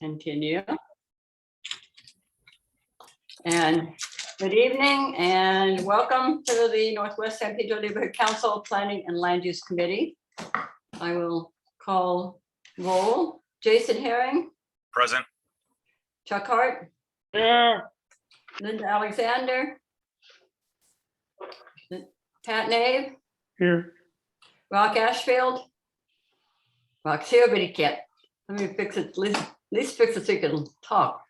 Continue. And good evening and welcome to the Northwest San Pedro Neighborhood Council Planning and Land Use Committee. I will call roll. Jason Herring. Present. Chuck Hart. Here. Linda Alexander. Pat Nave. Here. Rock Ashfield. Rock's here, but he can't. Let me fix it, at least fix it so you can talk.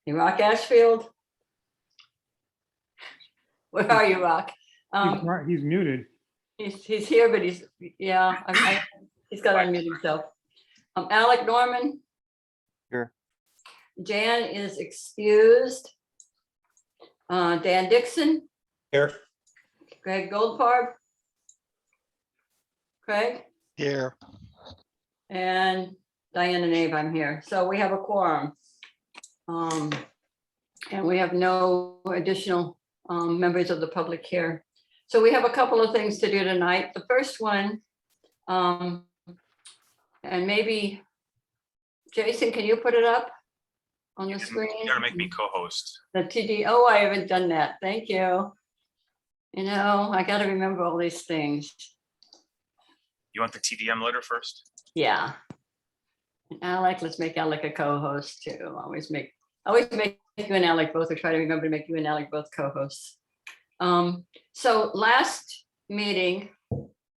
Hey, Rock Ashfield. Where are you, Rock? He's muted. He's here, but he's, yeah, he's got to unmute himself. Alec Norman. Here. Jan is excused. Dan Dixon. Here. Greg Goldfarb. Craig. Here. And Diana Nave, I'm here. So we have a quorum. And we have no additional members of the public here. So we have a couple of things to do tonight. The first one, and maybe, Jason, can you put it up on the screen? You gotta make me co-host. The TD, oh, I haven't done that. Thank you. You know, I got to remember all these things. You want the TDM letter first? Yeah. And Alec, let's make Alec a co-host too. Always make you and Alec both, or try to remember to make you and Alec both co-hosts. So last meeting,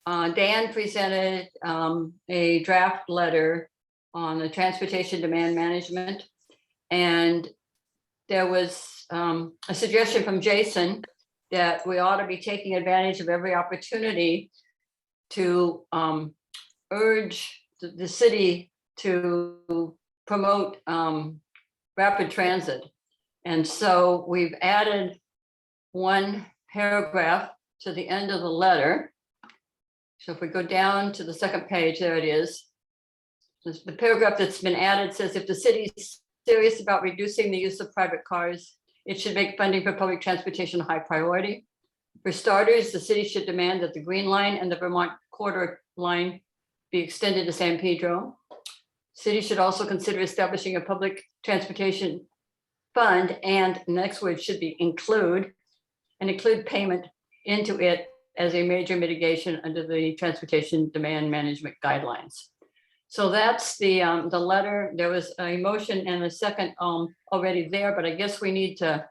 Dan presented a draft letter on the transportation demand management. And there was a suggestion from Jason that we ought to be taking advantage of every opportunity to urge the city to promote rapid transit. And so we've added one paragraph to the end of the letter. So if we go down to the second page, there it is. The paragraph that's been added says, if the city is serious about reducing the use of private cars, it should make funding for public transportation a high priority. For starters, the city should demand that the Green Line and the Vermont Corridor Line be extended to San Pedro. City should also consider establishing a public transportation fund, and next word should be include payment into it as a major mitigation under the transportation demand management guidelines. So that's the letter. There was a motion and a second already there, but I guess we need to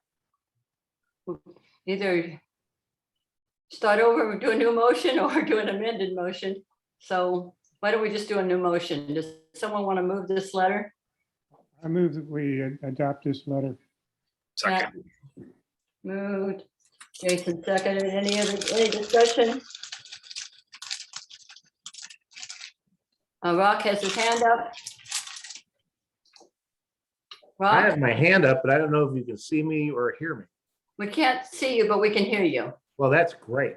either start over or do a new motion or do an amended motion. So why don't we just do a new motion? Does someone want to move this letter? I move that we adopt this letter. Second. Moved. Jason seconded. Any discussion? Rock has his hand up. I Rock, have my hand up, but I don't know if you can see me or hear me. we can't see you, but we can hear you. Well, that's great.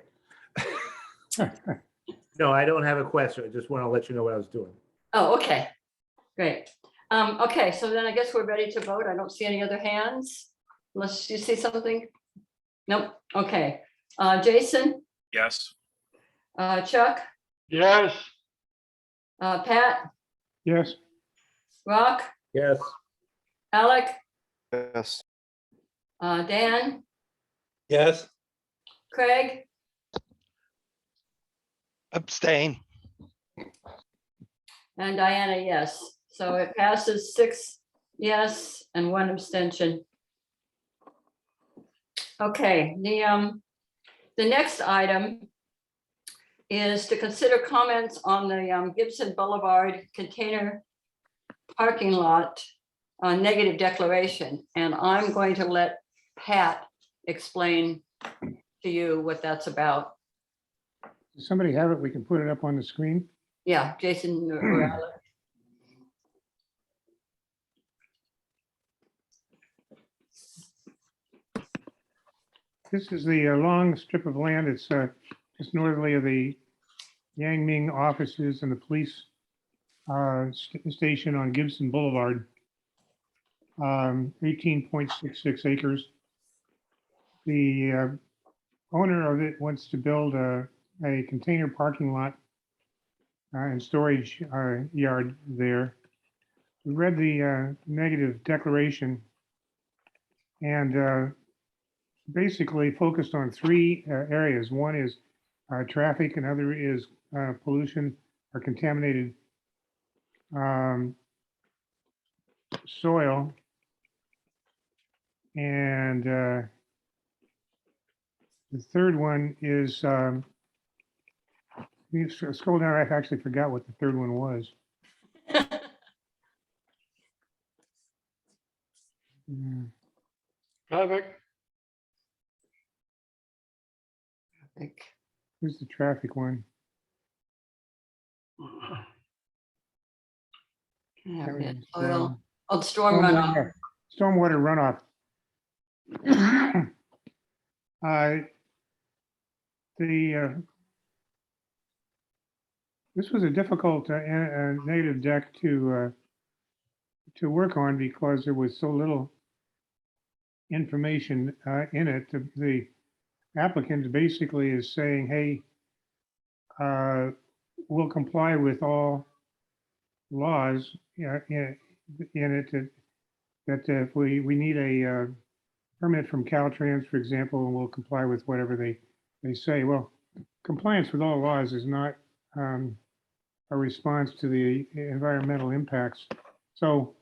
No, I don't have a question. I just want to let you know what I was doing. Oh, okay, great. Okay, so then I guess we're ready to vote. I don't see any other hands, unless you see something. Nope, okay. Jason, Yes. Chuck, Yes. Pat, Yes. Rock, Yes. Alec, Yes. Dan, Yes. Craig, Abstain. and Diana, yes. So it passes 6 yes and 1 abstention. Okay, the next item is to consider comments on the Gibson Boulevard container parking lot negative declaration. And I'm going to let Pat explain to you what that's about. Does somebody have it? We can put it up on the screen. Yeah, Jason or Alec. This is the long strip of land. It's just northerly of the Yangming offices and the police station on Gibson Boulevard. 18.66 acres. The owner of it wants to build a container parking lot and storage yard there. we read the negative declaration and basically focused on three areas. One is traffic, another is pollution or contaminated soil. And the third one is, you scroll down, I actually forgot what the third one was. Mm, Traffic. Like, Who's the traffic one? yeah, That we had was, soil. Oh, storm runoff. Stormwater runoff. This was a difficult negative deck to work on because there was so little information in it. The applicant basically is saying, hey, we'll comply with all laws in it that if we need a permit from Caltrans, for example, and we'll comply with whatever they say. Well, compliance with all laws is not a response to the environmental impacts. So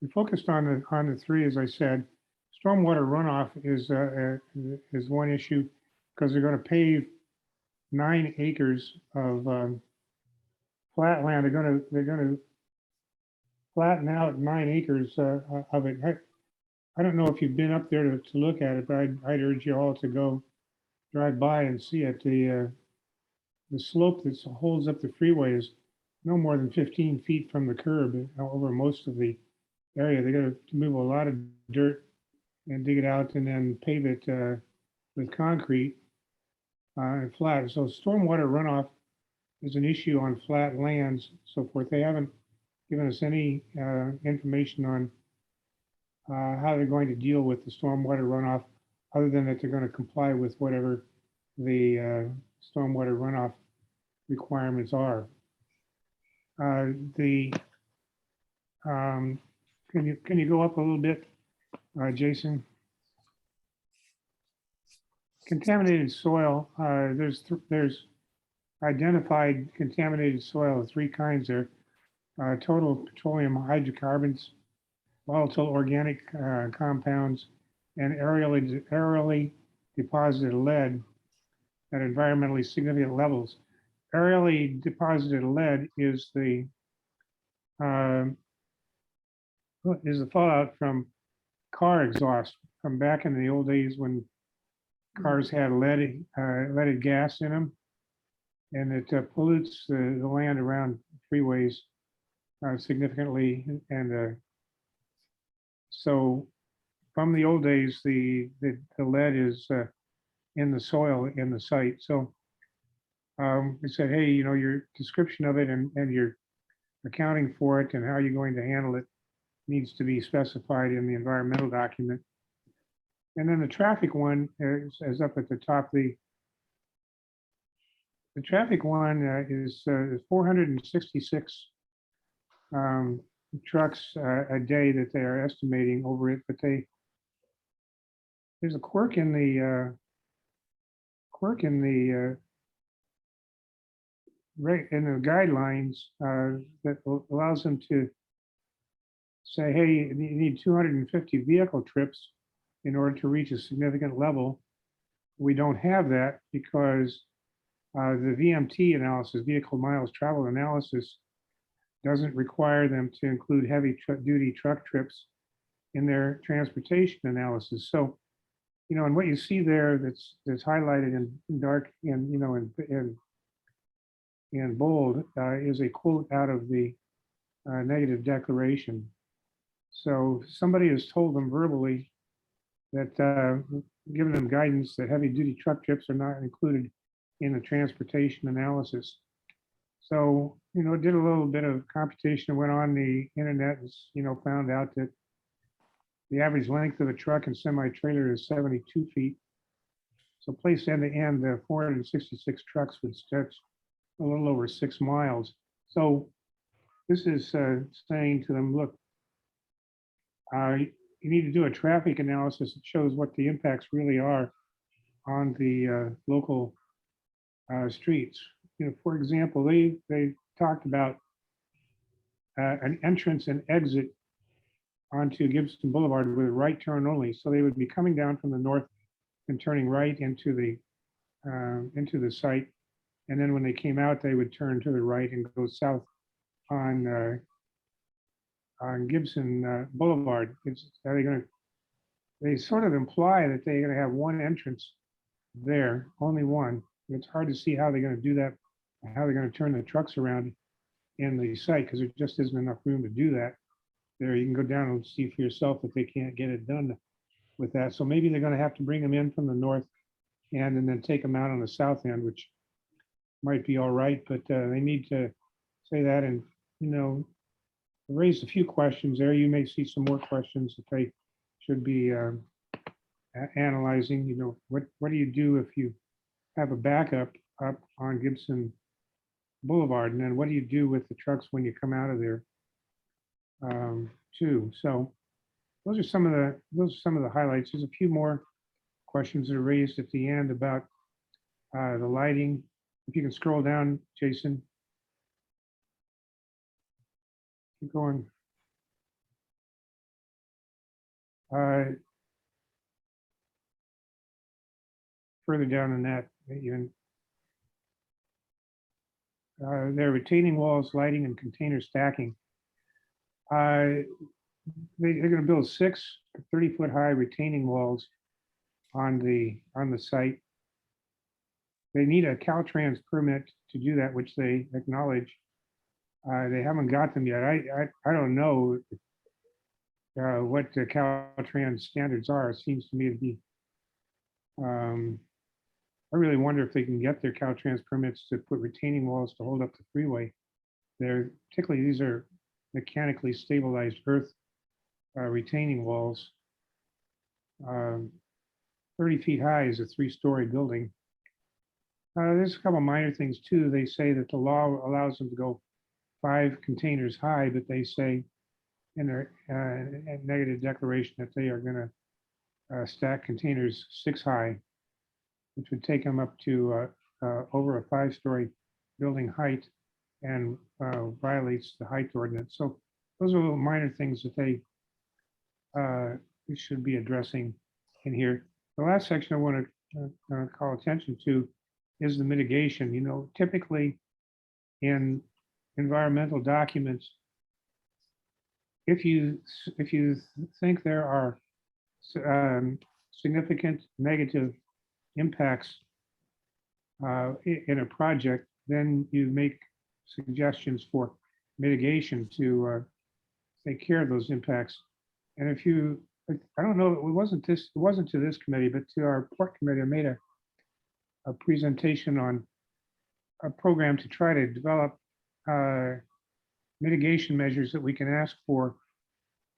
we focused on the three, as I said. Stormwater runoff is one issue because they're going to pave 9 acres of flat land. They're going to flatten out 9 acres of it. I don't know if you've been up there to look at it, but I'd urge you all to go drive by and see it. The slope that holds up the freeway is no more than 15 feet from the curb over most of the area. They got to move a lot of dirt and dig it out and then pave it with concrete and flat. So stormwater runoff is an issue on flat lands, so forth. They haven't given us any information on how they're going to deal with the stormwater runoff, other than that they're going to comply with whatever the stormwater runoff requirements are. Can you go up a little bit, Jason? Contaminated soil. There's identified contaminated soil of 3 kinds there. Total petroleum hydrocarbons, volatile organic compounds, and aerially deposited lead at environmentally significant levels. Aerially deposited lead is the fallout from car exhaust from back in the old days when cars had leaded gas in them, and it pollutes the land around freeways significantly. And so from the old days, the lead is in the soil in the site. So we said, hey, you know, your description of it and your accounting for it and how you're going to handle it needs to be specified in the environmental document. And then the traffic one is up at the top. The traffic one is 466 trucks a day that they are estimating over it, but there's a quirk in the guidelines that allows them to say, hey, you need 250 vehicle trips in order to reach a significant level. We don't have that because the VMT analysis, vehicle miles traveled analysis, doesn't require them to include heavy duty truck trips in their transportation analysis. So, you know, and what you see there that's highlighted in dark and, you know, in bold is a quote out of the negative declaration. So somebody has told them verbally that given them guidance that heavy duty truck trips are not included in the transportation analysis. So, you know, did a little bit of computation, went on the internet and, you know, found out that the average length of a truck and semi-trailer is 72 feet. So placed end to end, the 466 trucks would stretch a little over 6 miles. So this is saying to them, look, you need to do a traffic analysis that shows what the impacts really are on the local streets. You know, for example, they talked about an entrance and exit onto Gibson Boulevard with a right turn only. So they would be coming down from the north and turning right into the site. And then when they came out, they would turn to the right and go south on Gibson Boulevard. Are they going to? They sort of imply that they're going to have one entrance there, only one. It's hard to see how they're going to do that, how they're going to turn the trucks around in the site, because there just isn't enough room to do that. There, you can go down and see for yourself that they can't get it done with that. So maybe they're going to have to bring them in from the north end and then take them out on the south end, which might be all right, but they need to say that. And, you know, raised a few questions there. You may see some more questions that they should be analyzing. You know, what do you do if you have a backup up on Gibson Boulevard, and then what do you do with the trucks when you come out of there too? So those are some of the highlights. There's a few more questions that are raised at the end about the lighting. If you can scroll down, Jason. Keep going. Further down in that, even their retaining walls, lighting, and container stacking. They're going to build 6 30-foot high retaining walls on the site. They need a Caltrans permit to do that, which they acknowledge. They haven't got them yet. I don't know what the Caltrans standards are. It seems to me to be. I really wonder if they can get their Caltrans permits to put retaining walls to hold up the freeway. Particularly these are mechanically stabilized earth retaining walls. 30 feet high is a 3-story building. There's a couple minor things too. They say that the law allows them to go 5 containers high, but they say in their negative declaration that they are going to stack containers 6 high, which would take them up to over a 5-story building height and violates the height ordinance. So those are little minor things that they should be addressing in here. The last section I want to call attention to is the mitigation. You know, typically in environmental documents, if you think there are significant negative impacts in a project, then you make suggestions for mitigation to take care of those impacts. And if you, I don't know, it wasn't to this committee, but to our port committee, I made a presentation on a program to try to develop mitigation measures that we can ask for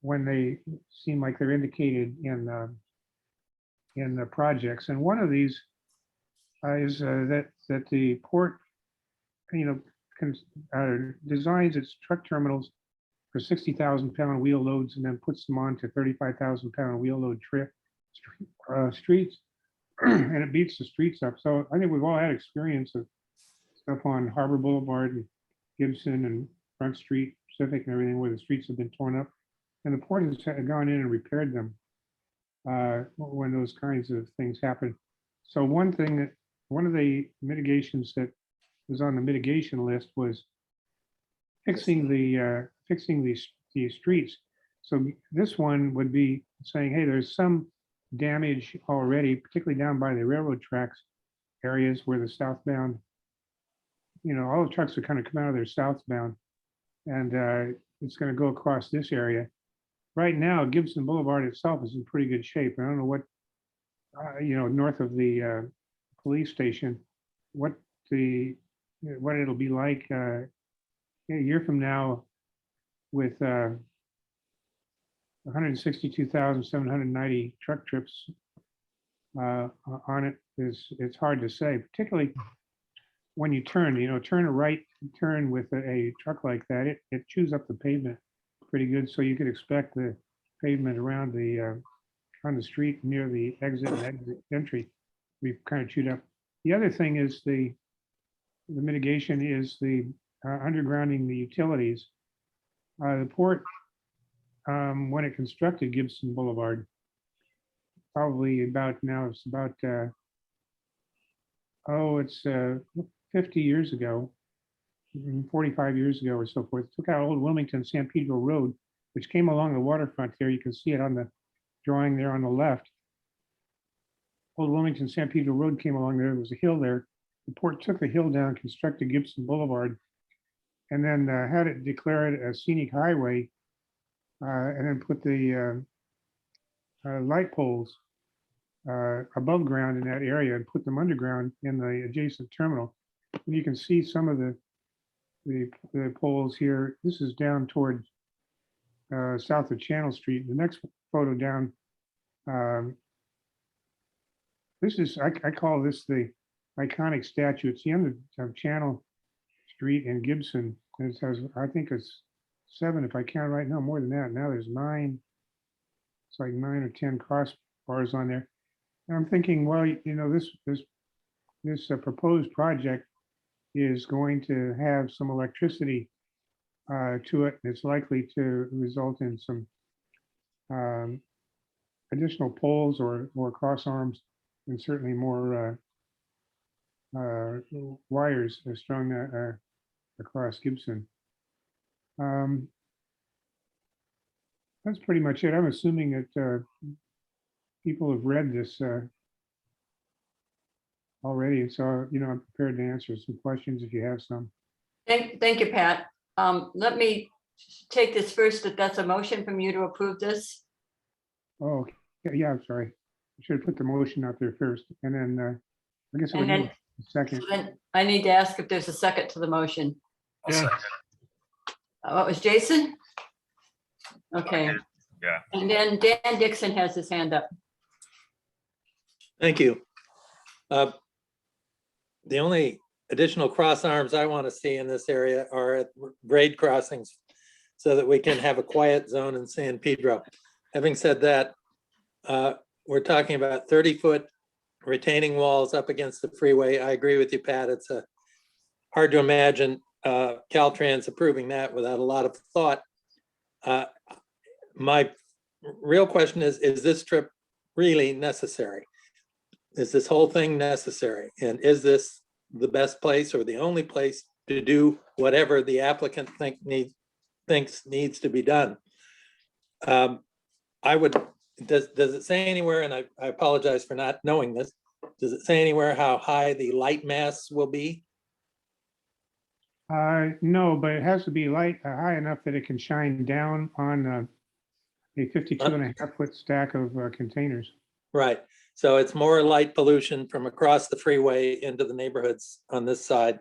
when they seem like they're indicated in the projects. And one of these is that the port, you know, designs its truck terminals for 60,000-pound wheel loads and then puts them on to 35,000-pound wheel load streets, and it beats the streets up. So I think we've all had experience of stuff on Harbor Boulevard and Gibson and Front Street, Pacific, and everything where the streets have been torn up, and the port has gone in and repaired them when those kinds of things happen. So one of the mitigations that was on the mitigation list was fixing the streets. So this one would be saying, hey, there's some damage already, particularly down by the railroad tracks areas where the southbound, you know, all the trucks are kind of come out of their southbound, and it's going to go across this area. Right now, Gibson Boulevard itself is in pretty good shape. I don't know what, you know, north of the police station, what it'll be like a year from now with 162,790 truck trips on it. It's hard to say, particularly when you turn, turn a right turn with a truck like that, it chews up the pavement pretty good. So you could expect the pavement around on the street near the exit and entry, be kind of chewed up. The other thing is the mitigation is the undergrounding the utilities. The port, when it constructed Gibson Boulevard, probably about now, it's about, it's 50 years ago, 45 years ago or so forth, took out old Wilmington San Pedro Road, which came along the waterfront there. You can see it on the drawing there on the left. Old Wilmington San Pedro Road came along there. There was a hill there. The port took the hill down, constructed Gibson Boulevard, and then had it declared a scenic highway, and then put the light poles above ground in that area and put them underground in the adjacent terminal. And you can see some of the poles here. This is down towards south of Channel Street. The next photo down, this is, I call this the iconic statue. It's the end of Channel Street in Gibson. And it says, I think it's 7, if I count right now, more than that. Now there's 9. It's like 9 or 10 crossbars on there. And I'm thinking, well, this proposed project is going to have some electricity to it. It's likely to result in some additional poles or cross arms, and certainly more wires strung across Gibson. That's pretty much it. I'm assuming that people have read this already, so I'm prepared to answer some questions if you have some. Thank you, Pat. Let me take this first, that that's a motion from you to approve this. Oh, okay. Yeah, I'm sorry. I should have put the motion out there first, and then I guess I would And need then, a second. so then I need to ask if there's a second to the motion. I'll second. What was Jason? Okay. Yeah. And then Dan Dixon has his hand up. Thank you. The only additional cross arms I want to see in this area are at grade crossings so that we can have a quiet zone in San Pedro. Having said that, we're talking about 30-foot retaining walls up against the freeway. I agree with you, Pat. It's hard to imagine Caltrans approving that without a lot of thought. My real question is this trip really necessary? Is this whole thing necessary? And is this the best place or the only place to do whatever the applicant thinks needs to be done? Does it say anywhere, and I apologize for not knowing this, does it say anywhere how high the light masts will be? No, but it has to be high enough that it can shine down on a 52.5-foot stack of containers. Right. So it's more light pollution from across the freeway into the neighborhoods on this side.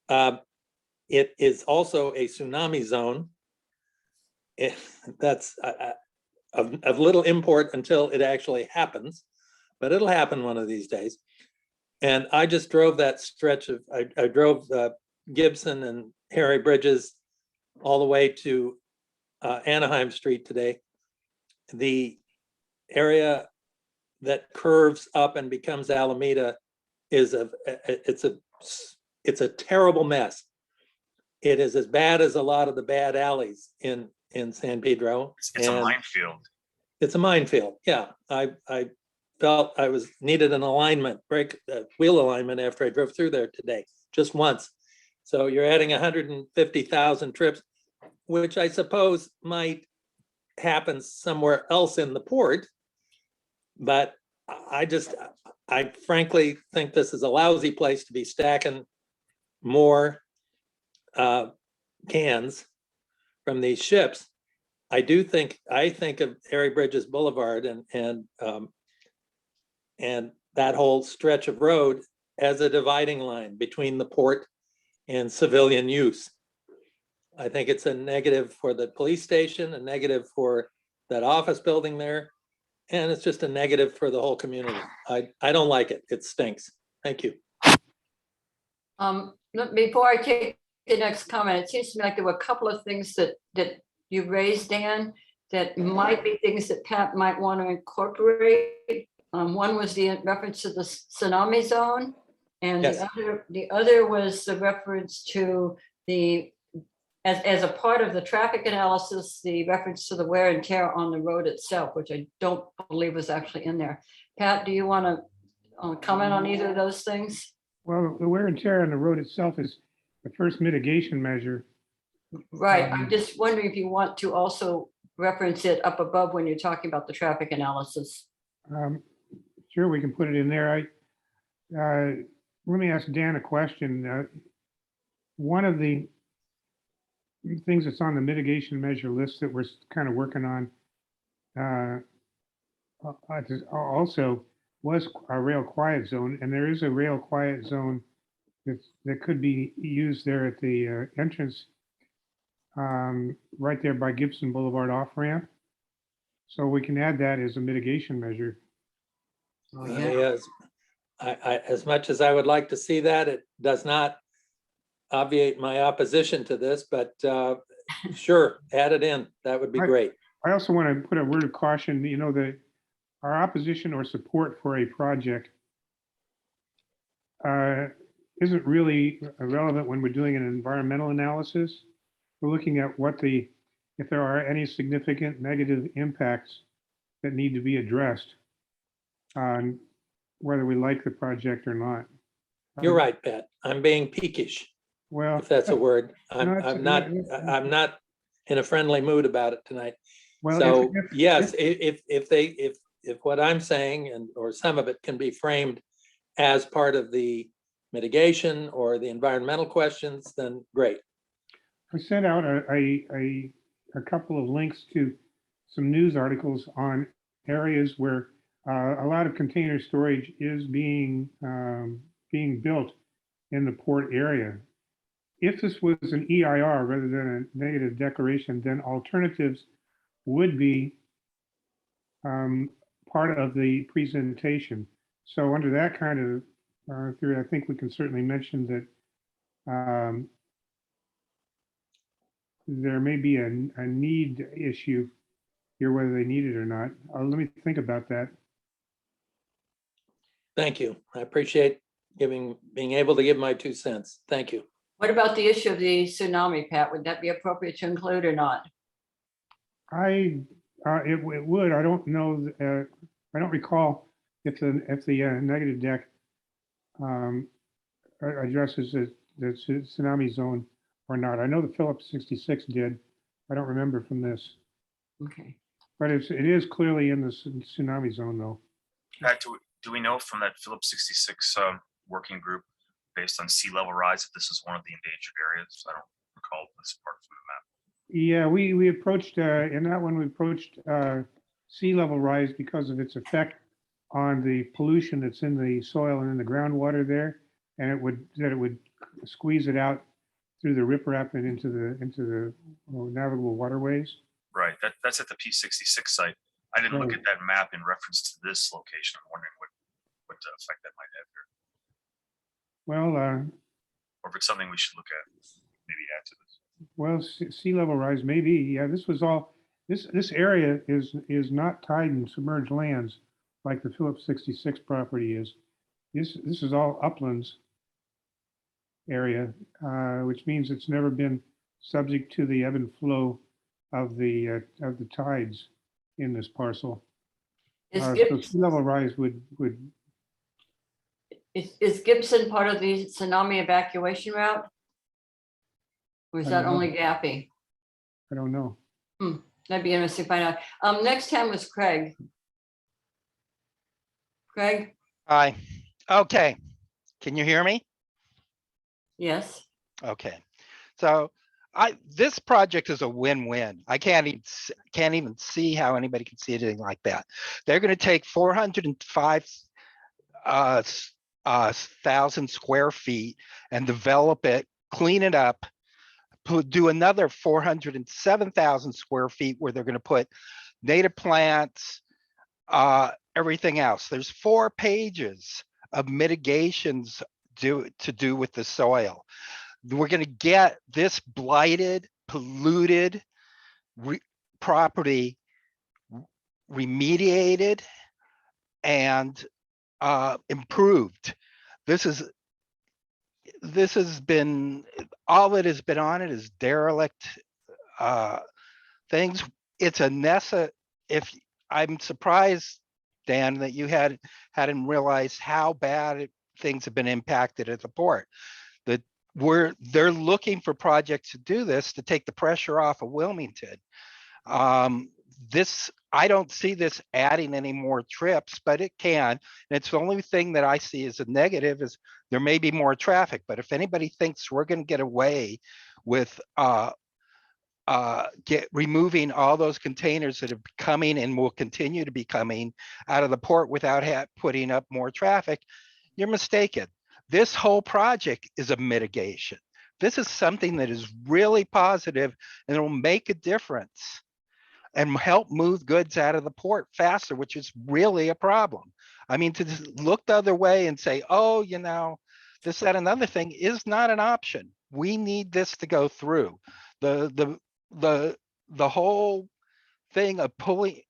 It is also a tsunami zone. That's of little import until it actually happens, but it'll happen one of these days. And I just drove that stretch of, I drove Gibson and Harry Bridges all the way to Anaheim Street today. The area that curves up and becomes Alameda is it's a terrible mess. It is as bad as a lot of the bad alleys in San Pedro. It's a minefield. It's a minefield. Yeah, I felt I needed an alignment, wheel alignment after I drove through there today, just once. So you're adding 150,000 trips, which I suppose might happen somewhere else in the port. But I frankly think this is a lousy place to be stacking more cans from these ships. I think of Harry Bridges Boulevard and that whole stretch of road as a dividing line between the port and civilian use. I think it's a negative for the police station, a negative for that office building there, and it's just a negative for the whole community. I don't like it. It stinks. Thank you. Before I take the next comment, it seems to me like there were a couple of things that you raised, Dan, that might be things that Pat might want to incorporate. One was the reference to the tsunami zone. And Yes. the other was the reference to as a part of the traffic analysis, the reference to the wear and tear on the road itself, which I don't believe was actually in there. Pat, do you want to comment on either of those things? Well, the wear and tear on the road itself is the first mitigation measure. Right, I'm just wondering if you want to also reference it up above when you're talking about the traffic analysis. Sure, we can put it in there. Let me ask Dan a question. One of the things that's on the mitigation measure list that we're kind of working on also was a rail quiet zone, and there is a rail quiet zone that could be used there at the entrance right there by Gibson Boulevard off ramp. So we can add that as a mitigation measure. Yes. As much as I would like to see that, it does not obviate my opposition to this, but sure, add it in. That would be great. I also want to put a word of caution, you know, that our opposition or support for a project isn't really relevant when we're doing an environmental analysis. We're looking at if there are any significant negative impacts that need to be addressed on whether we like the project or not. You're right, Pat. I'm being peakish, Well, if that's a word. No, I'm not in a friendly mood about it tonight. well, So yes, if what I'm saying or some of it can be framed as part of the mitigation or the environmental questions, then great. I sent out a couple of links to some news articles on areas where a lot of container storage is being built in the port area. If this was an EIR rather than a negative declaration, then alternatives would be part of the presentation. So under that kind of theory, I think we can certainly mention that there may be a need issue here, whether they need it or not. Let me think about that. Thank you. I appreciate being able to give my 2 cents. Thank you. What about the issue of the tsunami, Pat? Would that be appropriate to include or not? It would. I don't know. I don't recall if the negative deck addresses the tsunami zone or not. I know the Phillips 66 did. I don't remember from this, Okay. but it is clearly in the tsunami zone, though. Pat, do we know from that Phillips 66 working group based on sea level rise if this is one of the endangered areas? I don't recall this part from the map. Yeah, we approached in that one. We approached sea level rise because of its effect on the pollution that's in the soil and in the groundwater there, and it would squeeze it out through the riprap and into the navigable waterways. Right, that's at the P66 site. I didn't look Right. at that map in reference to this location. I'm wondering what effect that might have here, Well, or if it's something we should look at, maybe add to this. well, sea level rise maybe. Yeah, this was all. This area is not tied in submerged lands like the Phillips 66 property is. This is all uplands area, which means it's never been subject to the ebb and flow of the tides in this parcel. So sea level rise would. Is Gibson part of the tsunami evacuation route? Or is I that don't know. only Gappy? I don't know. That'd be interesting to find out. Next time was Craig. Craig? Hi. Okay. Can you hear me? Yes. Okay. So this project is a win-win. I can't even see how anybody can see anything like that. They're going to take 405,000 square feet and develop it, clean it up, do another 407,000 square feet where they're going to put native plants, everything else. There's 4 pages of mitigations do with the soil. We're gonna get this blighted, polluted property remediated and improved. This has been, all that has been on it is derelict things. It's a if I'm surprised, Dan, that you hadn't realized how bad things have been impacted at the port. That they're looking for projects to do this to take the pressure off of Wilmington. I don't see this adding any more trips, but it can. And it's the only thing that I see as a negative is there may be more traffic. But if anybody thinks we're going to get away with removing all those containers that are coming and will continue to be coming out of the port without putting up more traffic, you're mistaken. This whole project is a mitigation. This is something that is really positive and it'll make a difference and help move goods out of the port faster, which is really a problem. I mean, to just look the other way and say, oh, you know, this, that, another thing is not an option. We need this to go through. The whole thing of pulling,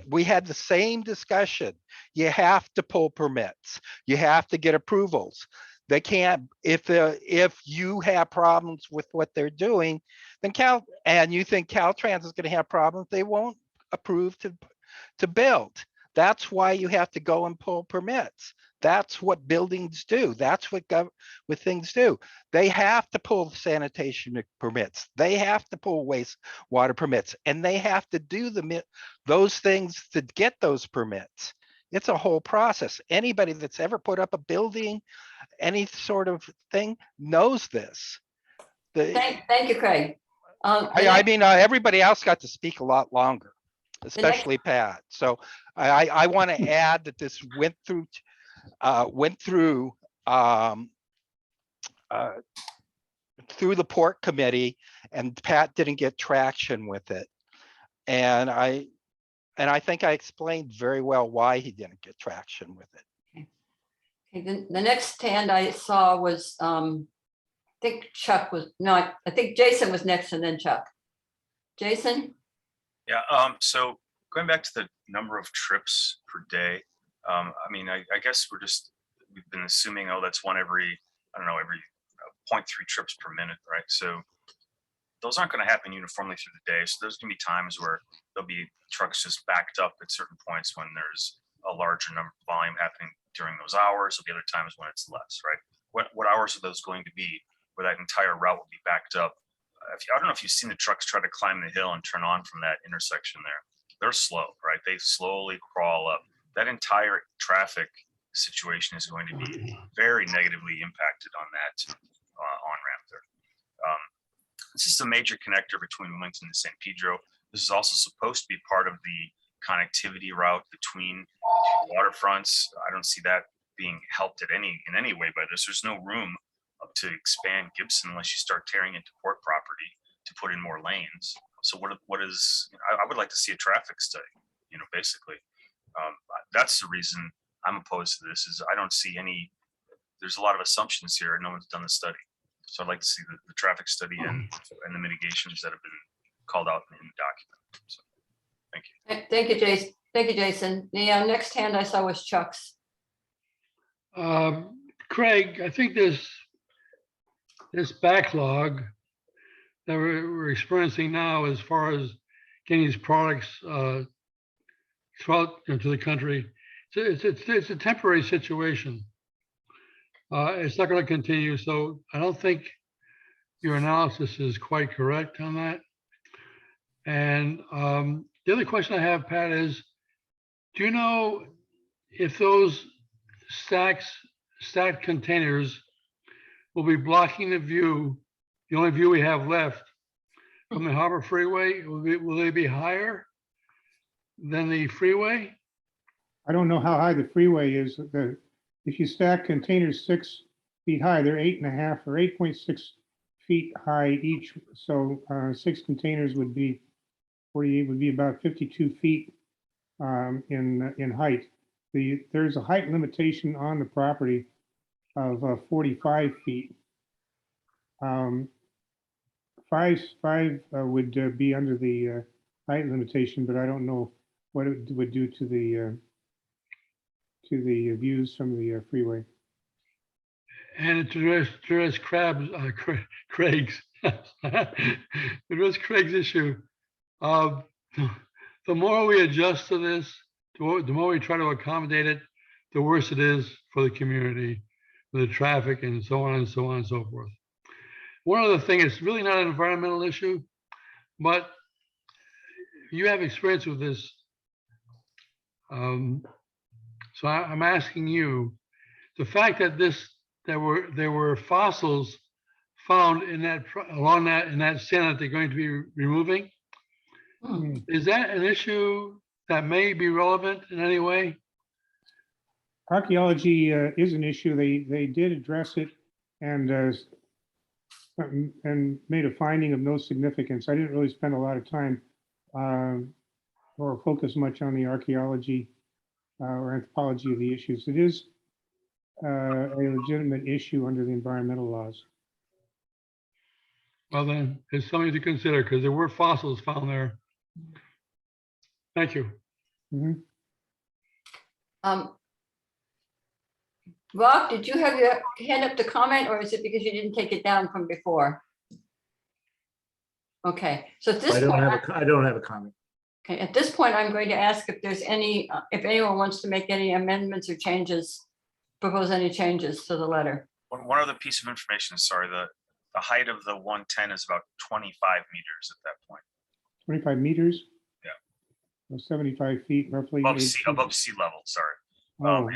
we had the same discussion. You have to pull permits. You have to get approvals. They can't, if you have problems with what they're doing, then and you think Caltrans is going to have problems, they won't approve to build. That's why you have to go and pull permits. That's what buildings do. That's what things do. They have to pull sanitation permits. They have to pull wastewater permits, and they have to do those things to get those permits. It's a whole process. Anybody that's ever put up a building, any sort of thing, knows this. Thank you, Craig. I mean, everybody else got to speak a lot longer, especially Pat. So I want to add that this went through the port committee, and Pat didn't get traction with it. And I think I explained very well why he didn't get traction with it. Okay, the next hand I saw was, I think Chuck was, no, I think Jason was next and then Chuck. Jason? Yeah, so going back to the number of trips per day, I mean, I guess we've been assuming, oh, that's one every 0.3 trips per minute, right? So those aren't going to happen uniformly through the day. So there's going to be times where there'll be trucks just backed up at certain points when there's a larger number of volume happening during those hours. There'll be other times when it's less, right? What hours are those going to be where that entire route will be backed up? I don't know if you've seen the trucks try to climb the hill and turn on from that intersection there. They're slow, right? They slowly crawl up. That entire traffic situation is going to be very negatively impacted on that on-ramp there. This is a major connector between Wilmington and San Pedro. This is also supposed to be part of the connectivity route between waterfronts. I don't see that being helped in any way by this. There's no room to expand Gibson unless you start tearing into port property to put in more lanes. So what is, I would like to see a traffic study, basically. That's the reason I'm opposed to this, is I don't see there's a lot of assumptions here and no one's done the study. So I'd like to see the traffic study and the mitigations that have been called out in the document. So, thank you. Thank you, Jason. Thank you, Jason. The next hand I saw was Chuck's. Craig, I think this backlog that we're experiencing now, as far as getting these products throughout to the country, it's a temporary situation. It's not going to continue, so I don't think your analysis is quite correct on that. And the other question I have, Pat, is, do you know if those stacked containers will be blocking the view, the only view we have left from the Harbor Freeway? Will they be higher than the freeway? I don't know how high the freeway is. If you stack containers 6 feet high, they're 8.5 or 8.6 feet high each. So 6 containers would be about 52 feet in height. There's a height limitation on the property of 45 feet. Five would be under the height limitation, but I don't know what it would do to the views from the freeway. And to address Craig's, to address Craig's issue, the more we adjust to this, the more we try to accommodate it, the worse it is for the community, for the traffic and so on and so on and so forth. One other thing, it's really not an environmental issue, but you have experience with this. So I'm asking you, the fact that there were fossils found in that in that sand that they're going to be removing, is that an issue that may be relevant in any way? Archaeology is an issue. They did address it and made a finding of no significance. I didn't really spend a lot of time or focus much on the archaeology or anthropology of the issues. It is a legitimate issue under the environmental laws. Well, then it's something to consider because there were fossils found there. Thank you. Mhm. Rob, did you have your hand up to comment, or is it because you didn't take it down from before? Okay, so at this I don't point, have a comment. okay, at this point, I'm going to ask if there's any, if anyone wants to make any amendments or changes, propose any changes to the letter. One other piece of information, sorry, the height of the 110 is about 25 meters at that point. 25 meters? Yeah. Or 75 feet roughly. Above sea level, sorry. Oh,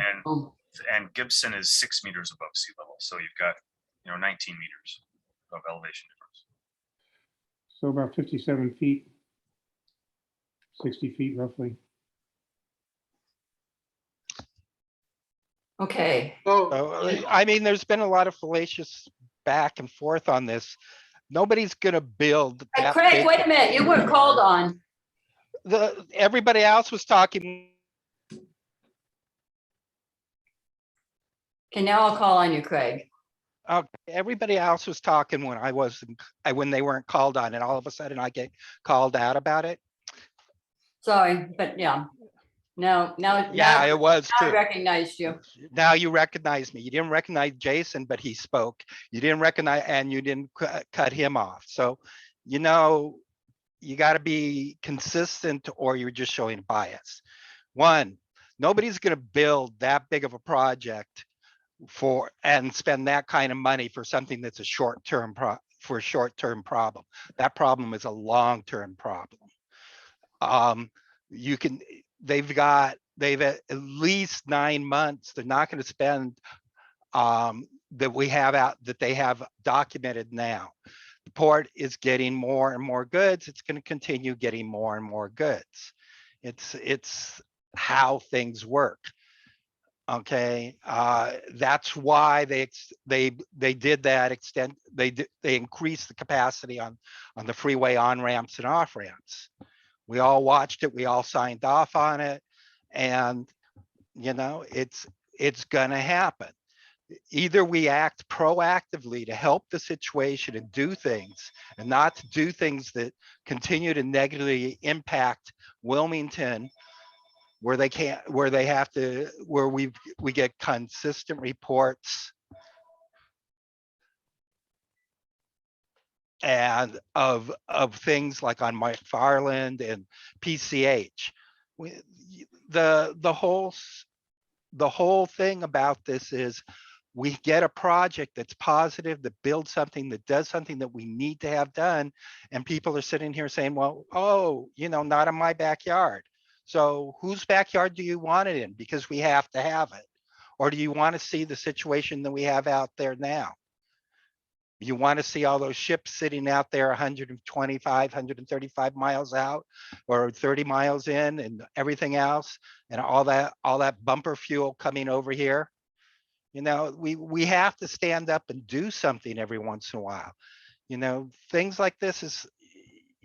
And Gibson is 6 meters above sea level. So you've got, 19 meters of elevation difference. so about 57 feet, 60 feet roughly. Okay, Oh, So, I mean, there's been a lot of fallacious back and forth on this. Nobody's gonna build. Hey, that Craig, big- wait a minute, you weren't called on. Everybody else was talking. Okay, now I'll call on you, Craig. Everybody else was talking when when they weren't called on, and all of a sudden I get called out about it. Sorry, but yeah. Now Yeah, it was I too. recognized you. Now you recognize me. You didn't recognize Jason, but he spoke. You didn't recognize, and you didn't cut him off. So, you got to be consistent, or you're just showing bias. One, nobody's going to build that big of a project and spend that kind of money for something that's a short-term problem. That problem is a long-term problem. They've at least 9 months. They're not going to spend that they have documented now. The port is getting more and more goods. It's going to continue getting more and more goods. It's how things work. Okay, that's why they did that extent. They increased the capacity on the freeway on ramps and off ramps. We all watched it. We all signed off on it, and it's gonna happen. Either we act proactively to help the situation and do things, and not to do things that continue to negatively impact Wilmington, where we get consistent reports and of things like on McFarland and PCH. The whole thing about this is we get a project that's positive, that builds something, that does something that we need to have done, and people are sitting here saying, well, not in my backyard. So whose backyard do you want it in? Because we have to have it. Or do you want to see the situation that we have out there now? You want to see all those ships sitting out there 125, 135 miles out, or 30 miles in, and everything else, and all that bumper fuel coming over here? We have to stand up and do something every once in a while. Things like this is,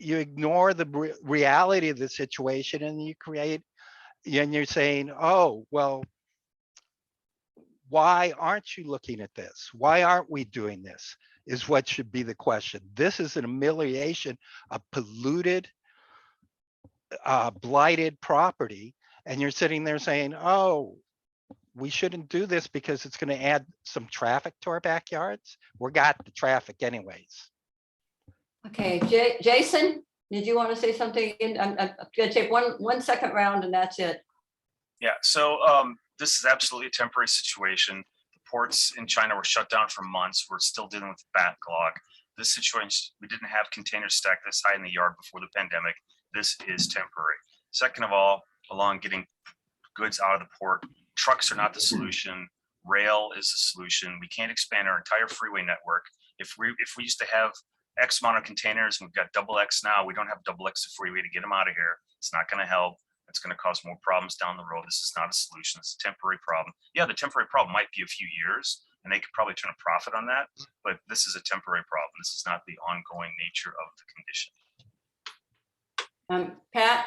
you ignore the reality of the situation, and you're saying, oh, well, Why aren't you looking at this? Why aren't we doing this? Is what should be the question. This is an amelioration of polluted, blighted property. And you're sitting there saying, oh, we shouldn't do this because it's going to add some traffic to our backyards. We got the traffic anyways. Okay, Jason, did you want to say something? I'm gonna take one second round and that's it. Yeah, so this is absolutely a temporary situation. The ports in China were shut down for months. We're still dealing with backlog. This situation, we didn't have containers stacked this high in the yard before the pandemic. This is temporary. Second of all, along getting goods out of the port, trucks are not the solution. Rail is the solution. We can't expand our entire freeway network. If we used to have X amount of containers and we've got double X now, we don't have double X the freeway to get them out of here. It's not going to help. It's going to cause more problems down the road. This is not a solution. It's a temporary problem. Yeah, the temporary problem might be a few years and they could probably turn a profit on that, but this is a temporary problem. This is not the ongoing nature of the condition. Pat,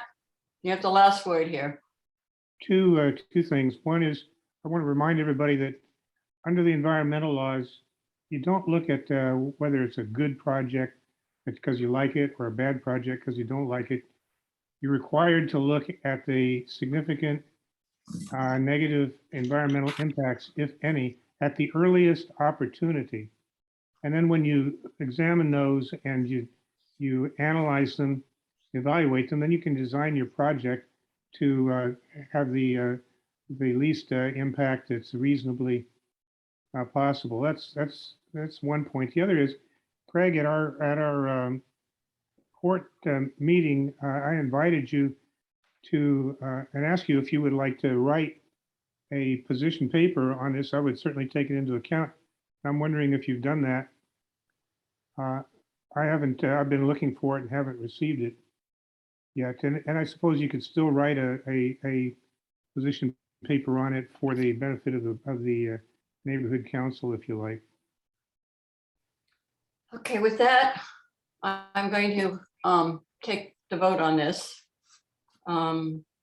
you have the last word here. Two things. One is I want to remind everybody that under the environmental laws, you don't look at whether it's a good project because you like it or a bad project because you don't like it. You're required to look at the significant negative environmental impacts, if any, at the earliest opportunity. And then when you examine those and you analyze them, evaluate them, then you can design your project to have the least impact that's reasonably possible. That's one point. The other is, Craig, at our port meeting, I invited you to and asked you if you would like to write a position paper on this. I would certainly take it into account. I'm wondering if you've done that. I haven't. I've been looking for it and haven't received it yet. And I suppose you could still write a position paper on it for the benefit of the neighborhood council, if you like. Okay, with that, I'm going to take the vote on this.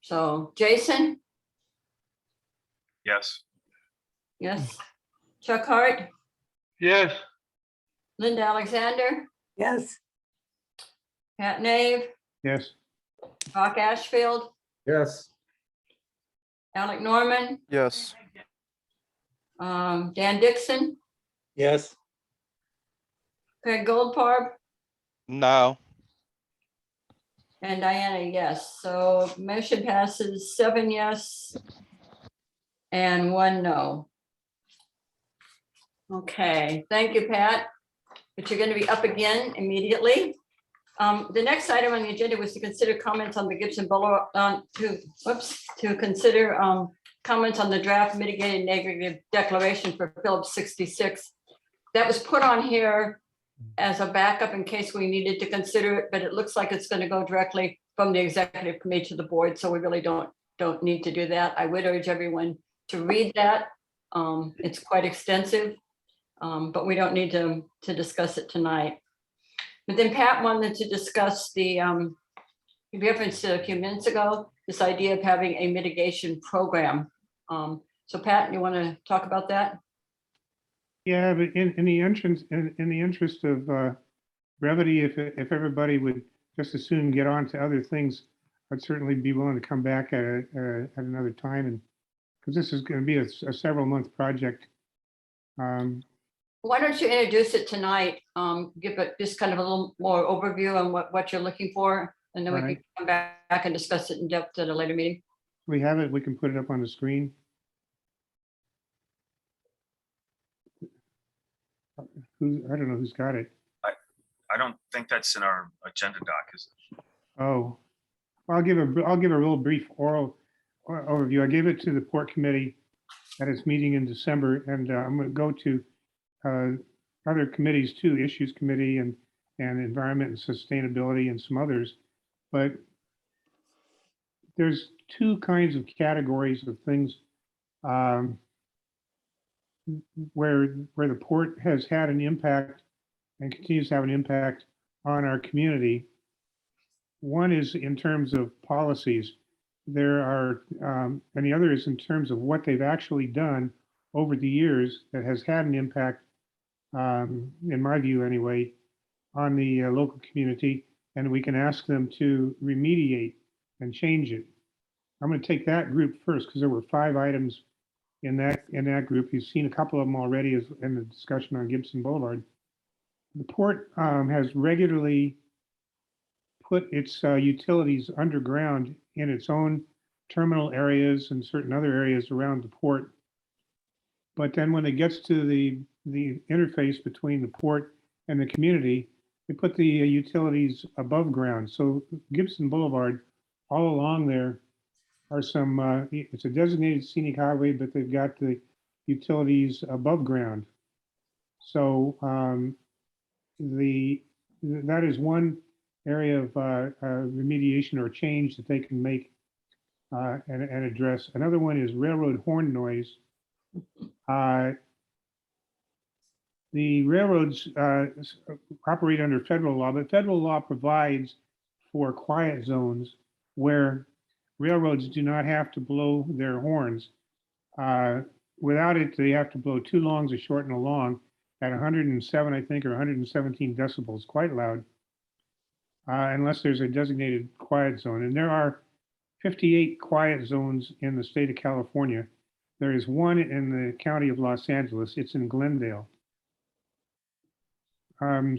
So Jason, Yes. yes. Chuck Hart, Yes, Linda Alexander, Yes, Pat Nave, Yes. Rock Ashfield, Yes. Alec Norman, Yes. Dan Dixon, Yes, Craig Goldfarb, No, and Diana, yes. So motion passes 7 yes and 1 no. Okay, thank you, Pat. But you're going to be up again immediately. The next item on the agenda was to consider comments on the Gibson Boulevard, to consider comments on the draft mitigated negative declaration for Phillips 66. That was put on here as a backup in case we needed to consider it, but it looks like it's going to go directly from the executive committee to the board, so we really don't need to do that. I would urge everyone to read that. It's quite extensive, but we don't need to discuss it tonight. But then Pat wanted to discuss the, he referenced it a few minutes ago, this idea of having a mitigation program. So Pat, you want to talk about that? Yeah, but in the interest of brevity, if everybody would just as soon get on to other things, I'd certainly be willing to come back at another time, and because this is going to be a several month project. Why don't you introduce it tonight? Give it just kind of a little more overview on what you're looking for, and then we Right. can come back and discuss it in depth at a later meeting. We have it. We can put it up on the screen. I don't know who's got it. I don't think that's in our agenda doc, is it? Oh, I'll give a real brief oral overview. I gave it to the port committee at its meeting in December, and I'm going to go to other committees too, issues committee and environment and sustainability and some others. But there's two kinds of categories of things where the port has had an impact and continues to have an impact on our community. One is in terms of policies. There are, and the other is in terms of what they've actually done over the years that has had an impact, in my view anyway, on the local community, and we can ask them to remediate and change it. I'm going to take that group first because there were 5 items in that group. You've seen a couple of them already as in the discussion on Gibson Boulevard. The port has regularly put its utilities underground in its own terminal areas and certain other areas around the port. But then when it gets to the interface between the port and the community, they put the utilities above ground. So Gibson Boulevard, all along there are some, it's a designated scenic highway, but they've got the utilities above ground. So that is one area of remediation or change that they can make and address. Another one is railroad horn noise. The railroads operate under federal law, but federal law provides for quiet zones where railroads do not have to blow their horns. Without it, they have to blow 2 longs, a short and a long, at 107, I think, or 117 decibels, quite loud, unless there's a designated quiet zone. And there are 58 quiet zones in the state of California. There is one in the county of Los Angeles. It's in Glendale. What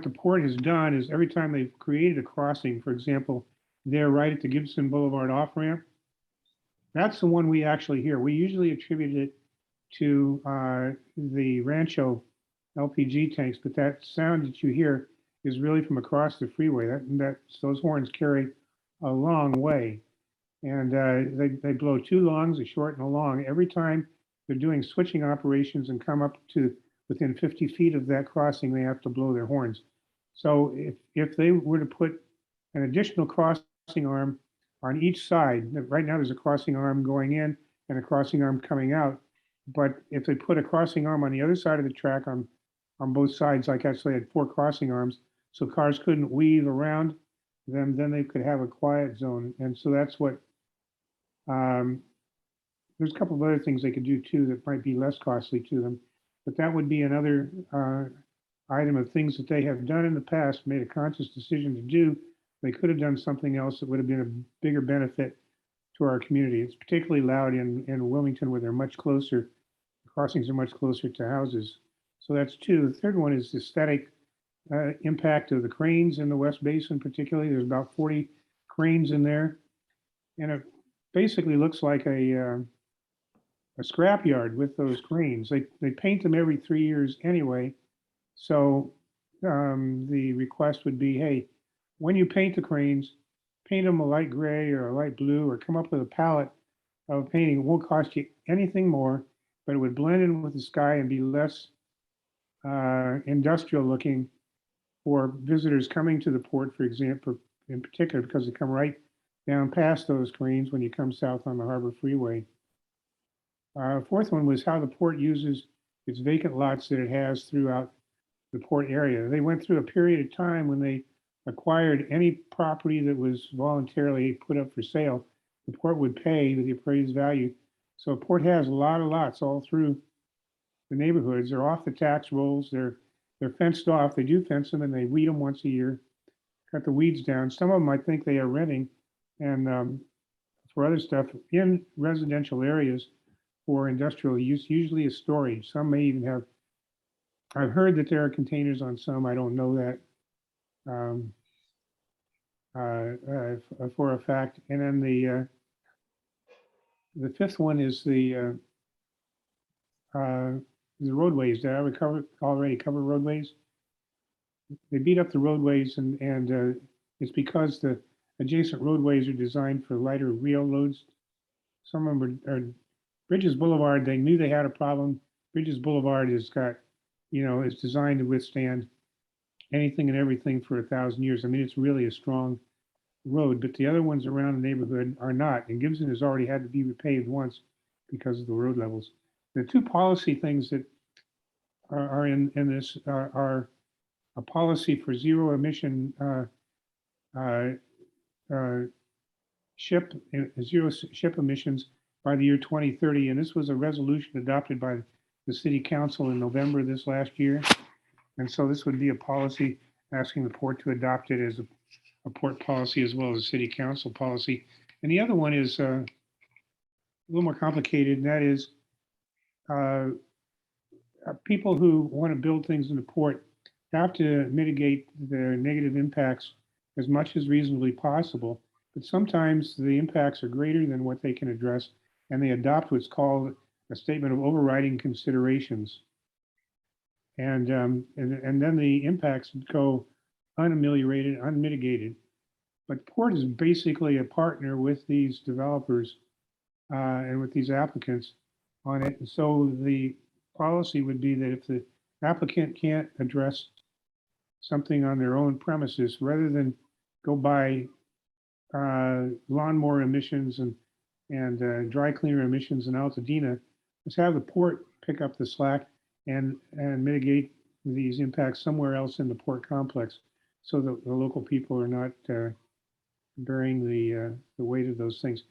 the port has done is every time they've created a crossing, for example, they're right at the Gibson Boulevard off ramp. That's the one we actually hear. We usually attribute it to the Rancho LPG tanks, but that sound that you hear is really from across the freeway. Those horns carry a long way, and they blow 2 longs, a short and a long, every time they're doing switching operations and come up to within 50 feet of that crossing. They have to blow their horns. So if they were to put an additional crossing arm on each side, right now there's a crossing arm going in and a crossing arm coming out, but if they put a crossing arm on the other side of the track on both sides, like I actually had 4 crossing arms, so cars couldn't weave around them, then they could have a quiet zone. And so that's what, there's a couple of other things they could do too that might be less costly to them, but that would be another item of things that they have done in the past, made a conscious decision to do. They could have done something else that would have been a bigger benefit to our community. It's particularly loud in Wilmington where they're much closer, the crossings are much closer to houses. So that's 2. The third one is the aesthetic impact of the cranes in the West Basin particularly. There's about 40 cranes in there. And it basically looks like a scrapyard with those cranes. They paint them every 3 years anyway. So the request would be, hey, when you paint the cranes, paint them a light gray or a light blue, or come up with a palette of painting. It won't cost you anything more, but it would blend in with the sky and be less industrial looking for visitors coming to the port, for example, in particular, because they come right down past those cranes when you come south on the Harbor Freeway. Fourth one was how the port uses its vacant lots that it has throughout the port area. They went through a period of time when they acquired any property that was voluntarily put up for sale, the port would pay the appraised value. So the port has a lot of lots all through the neighborhoods. They're off the tax rolls. They're fenced off. They do fence them and they weed them once a year, cut the weeds down. Some of them I think they are renting, and for other stuff in residential areas for industrial use, usually a storage. Some may even have, I've heard that there are containers on some, I don't know that for a fact. And then the fifth one is the roadways. Did I already cover roadways? They beat up the roadways, and it's because the adjacent roadways are designed for lighter rail loads. Some of them are Bridges Boulevard. They knew they had a problem. Bridges Boulevard has got, it's designed to withstand anything and everything for 1,000 years. I mean, it's really a strong road, but the other ones around the neighborhood are not. And Gibson has already had to be repaved once because of the road levels. The 2 policy things that are in this are a policy for zero emission zero ship emissions by the year 2030. And this was a resolution adopted by the city council in November this last year. And so this would be a policy asking the port to adopt it as a port policy as well as a city council policy. And the other one is a little more complicated, and that is people who want to build things in the port have to mitigate their negative impacts as much as reasonably possible. But sometimes the impacts are greater than what they can address, and they adopt what's called a statement of overriding considerations. And then the impacts go unameliorated, unmitigated. But Port is basically a partner with these developers and with these applicants on it. And so the policy would be that if the applicant can't address something on their own premises, rather than go by lawnmower emissions and dry cleaner emissions in Altadena, let's have the port pick up the slack and mitigate these impacts somewhere else in the port complex, so that the local people are not bearing the weight of those things.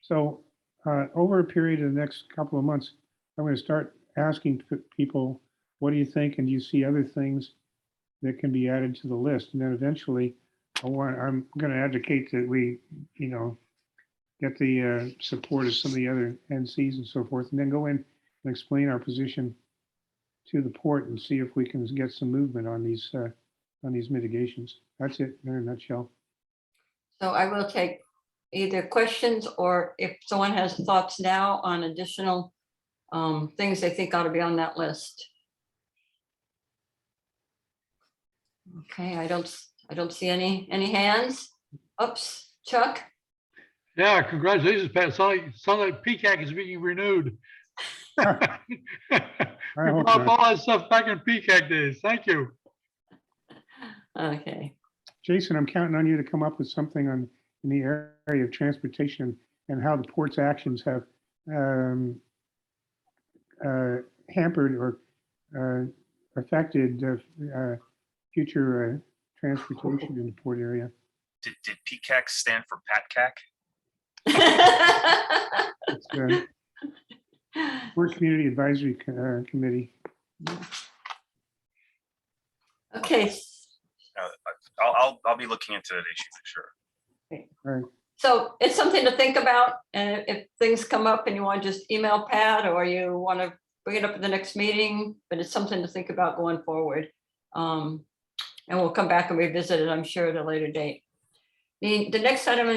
So over a period of the next couple of months, I'm going to start asking people, what do you think? And do you see other things that can be added to the list? And then eventually, I'm going to advocate that we, get the support of some of the other NCs and so forth, and then go in and explain our position to the port and see if we can get some movement on these mitigations. That's it in a nutshell. So I will take either questions, or if someone has thoughts now on additional things they think ought to be on that list. Okay, I don't see any hands. Oops, Chuck. Yeah, congratulations, Pat. Sound like PCAC is being renewed. You hope brought not. all that stuff back in PCAC days. Thank you. Okay. Jason, I'm counting on you to come up with something in the area of transportation and how the port's actions have hampered or affected future transportation in the port area. Did PCAC stand for PATCAC? It's Port Community Advisory Committee. Okay, I'll be looking into that issue for sure. All right. so it's something to think about, and if things come up and you want to just email Pat, or you want to bring it up at the next meeting, but it's something to think about going forward. And we'll come back and revisit it, I'm sure, at a later date. The next item on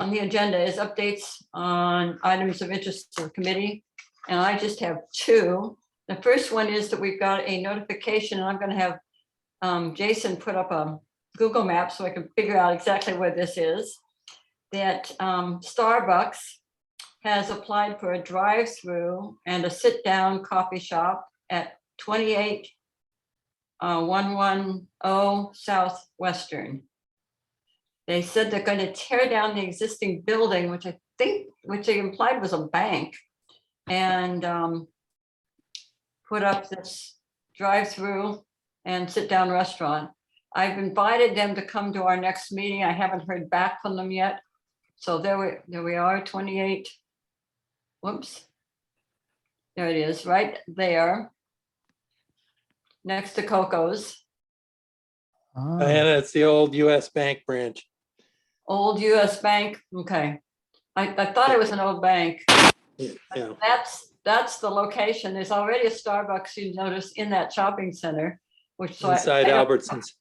the agenda is updates on items of interest to the committee. And I just have two. The first one is that we've got a notification, and I'm going to have Jason put up a Google map so I can figure out exactly where this is, that Starbucks has applied for a drive-through and a sit-down coffee shop at 28110 Southwestern. They said they're going to tear down the existing building, which they implied was a bank, and put up this drive-through and sit-down restaurant. I've invited them to come to our next meeting. I haven't heard back from them yet. So there we are, 28. Whoops. There it is, right there, next to Coco's. And it's the old US Bank branch. Old US Bank, okay. I thought it was an old bank. Yeah. That's the location. There's already a Starbucks, you notice, in that shopping center, which so Inside Albertsons.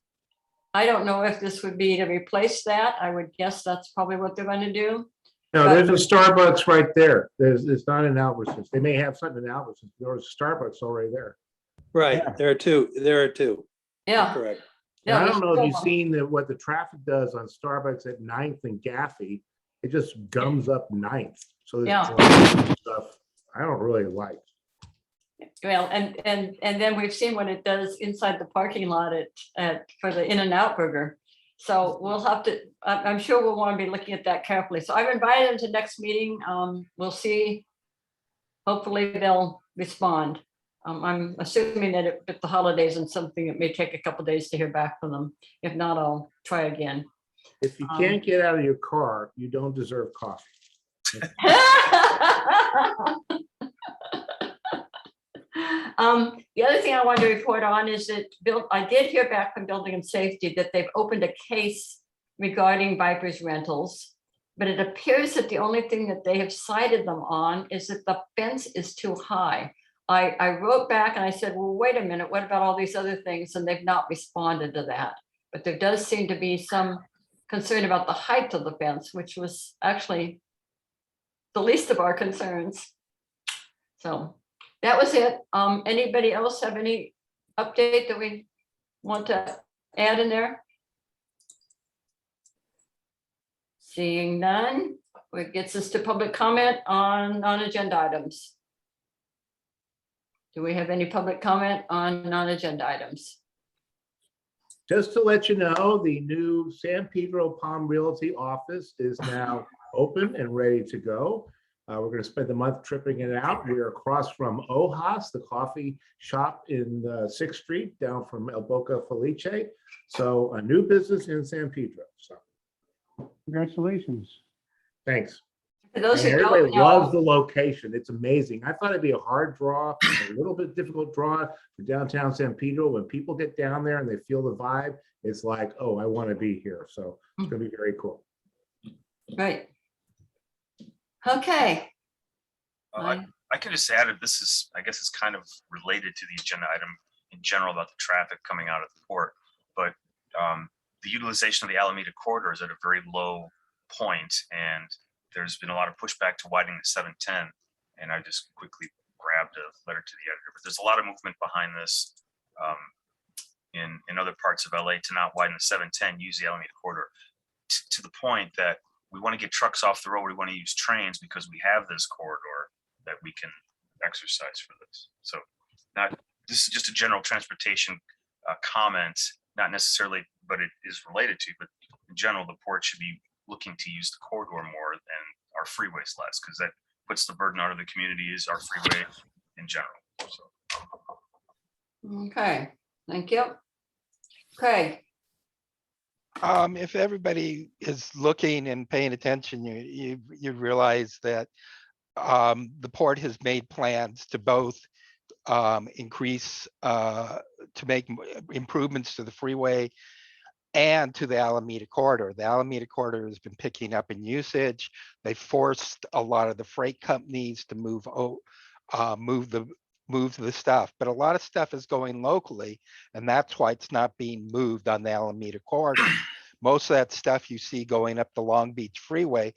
I don't know if this would be to replace that. I would guess that's probably what they're going to do. No, there's a Starbucks right there. It's not in Albertsons. They may have something in Albertsons. There's a Starbucks already there. Right, Yeah. there are two. Yeah. Correct. And I Yeah, don't know if there's you've still seen what the traffic does on Starbucks at 9th and Gaffey. It just gums up 9th. So there's Yeah. a lot of stuff I don't really like. Well, and then we've seen what it does inside the parking lot at for the In-N-Out Burger. So we'll have to, I'm sure we'll want to be looking at that carefully. So I've invited them to next meeting. We'll see. Hopefully they'll respond. I'm assuming that with the holidays and something, it may take a couple days to hear back from them. If not, I'll try again. If you can't get out of your car, you don't deserve coffee. The other thing I wanted to report on is that I did hear back from Building and Safety that they've opened a case regarding Viper's rentals. But it appears that the only thing that they have cited them on is that the fence is too high. I wrote back and I said, well, wait a minute, what about all these other things? And they've not responded to that. But there does seem to be some concern about the height of the fence, which was actually the least of our concerns. So that was it. Anybody else have any update that we want to add in there? Seeing none, it gets us to public comment on non-agenda items. Do we have any public comment on non-agenda items? Just to let you know, the new San Pedro Palm Realty office is now open and ready to go. We're going to spend the month tripping it out. We are across from Ojas, the coffee shop in 6th Street, down from El Boca Felice. So a new business in San Pedro. So Congratulations. thanks. For those And who everybody don't loves know, the location. It's amazing. I thought it'd be a hard draw, a little bit difficult draw for downtown San Pedro. When people get down there and they feel the vibe, it's like, oh, I want to be here. So it's going to be very cool. right. Okay. I can just add that this is, I guess it's kind of related to the agenda item in general about the traffic coming out of the port, but the utilization of the Alameda corridor is at a very low point, and there's been a lot of pushback to widening the 710, and I just quickly grabbed a letter to the editor, but there's a lot of movement behind this in other parts of LA to not widen the 710, use the Alameda corridor to the point that we want to get trucks off the road. We want to use trains because we have this corridor that we can exercise for this. So this is just a general transportation comment, not necessarily, but it is related to, but in general, the port should be looking to use the corridor more and our freeways less, because that puts the burden on the communities, our freeway in general. So. Okay, thank you. Craig. If everybody is looking and paying attention, you realize that the port has made plans to both increase to make improvements to the freeway and to the Alameda corridor. The Alameda corridor has been picking up in usage. They forced a lot of the freight companies to move the stuff, but a lot of stuff is going locally, and that's why it's not being moved on the Alameda corridor. Most of that stuff you see going up the Long Beach freeway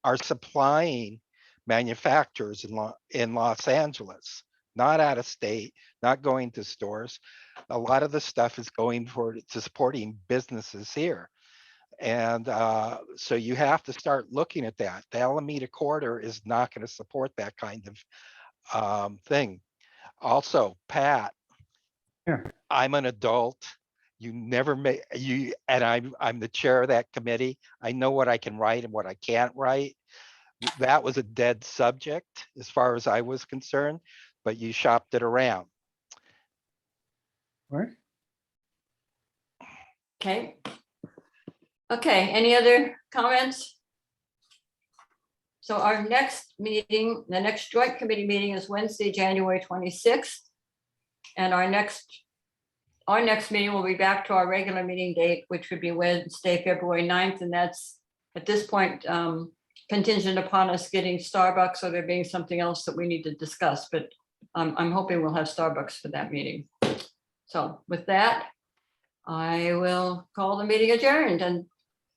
are supplying manufacturers in Los Angeles, not out of state, not going to stores. A lot of the stuff is going to supporting businesses here. And so you have to start looking at that. The Alameda corridor is not going to support that kind of thing. Also, Pat, Yeah. I'm an adult. You never make and I'm the chair of that committee. I know what I can write and what I can't write. That was a dead subject as far as I was concerned, but you shopped it around. What? Okay. Okay, any other comments? So our next meeting, the next joint committee meeting is Wednesday, January 26th. And our next meeting will be back to our regular meeting date, which would be Wednesday, February 9th. And that's at this point contingent upon us getting Starbucks or there being something else that we need to discuss. But I'm hoping we'll have Starbucks for that meeting. So with that, I will call the meeting adjourned and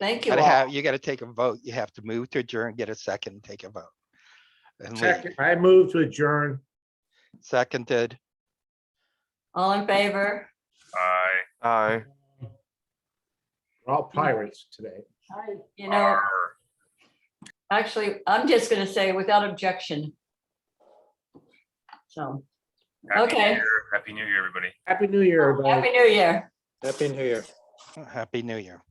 thank you all. You got to take a vote. You have to move to adjourn, get a second, take a vote. And leave. Second, I move to adjourn. Seconded. All in favor? Aye. We're all pirates today. You know, actually, I'm just going to say without objection. So, okay. Happy New Year, everybody. Happy New Year, everybody. Happy New Year. Happy New Year. Happy New Year.